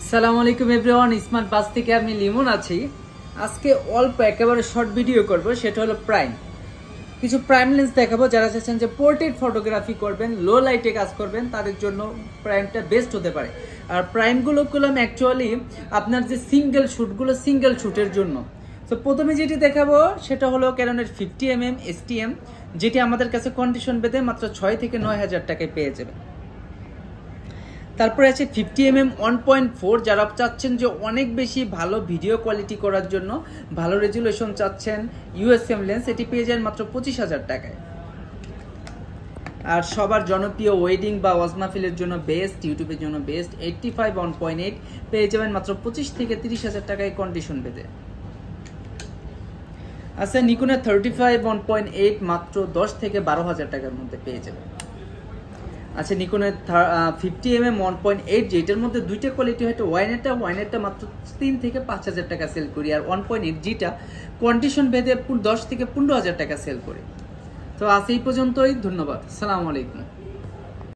আসসালামু আলাইকুম everyone, smart বাস থেকে আমি লিমন আছি। আজকে অল্প একেবারে শর্ট ভিডিও করব, সেটা হলো প্রাইম। কিছু প্রাইম লেন্স দেখাবো। যারা চাচ্ছেন যে পোর্ট্রেট ফটোগ্রাফি করবেন, লো লাইটে কাজ করবেন, তাদের জন্য প্রাইমটা বেস্ট হতে পারে। আর প্রাইমগুলো করলাম অ্যাকচুয়ালি আপনার যে সিঙ্গেল শ্যুটের জন্য। তো প্রথমে যেটি দেখাবো সেটা হলো ক্যাননের 50mm STM, যেটি আমাদের কাছে কন্ডিশন বেঁধে মাত্র 6 থেকে 9 হাজার টাকায় পেয়ে যাবেন। তারপরে আছে 50mm 1.4, যারা চাচ্ছেন যে অনেক বেশি ভালো ভিডিও কোয়ালিটি করার জন্য, ভালো রেজুলেশন চাচ্ছেন, USM লেন্স, এটি পেয়ে যান মাত্র 25,000 টাকায়। আর সবার জনপ্রিয় ওয়েডিং বা ওয়াজ মাহফিলের জন্য বেস্ট, ইউটিউবের জন্য বেস্ট 85 1.8 পেয়ে যাবেন মাত্র 25 থেকে 30,000 টাকায় কন্ডিশন বেঁধে। আচ্ছা, নিকনের 35 1.8 মাত্র 10 থেকে 12,000 টাকার মধ্যে পেয়ে যাবেন। আচ্ছা, নিকনের 50mm 1.8, যেটার মধ্যে দুইটা কোয়ালিটি হয়, ওয়াইনেটটা মাত্র 3 থেকে 5,000 টাকা সেল করি, আর 1.8 যেটা কন্ডিশন ভেদে 10 থেকে 15,000 টাকা সেল করি। তো আজ এই পর্যন্তই, ধন্যবাদ, আসসালামু আলাইকুম।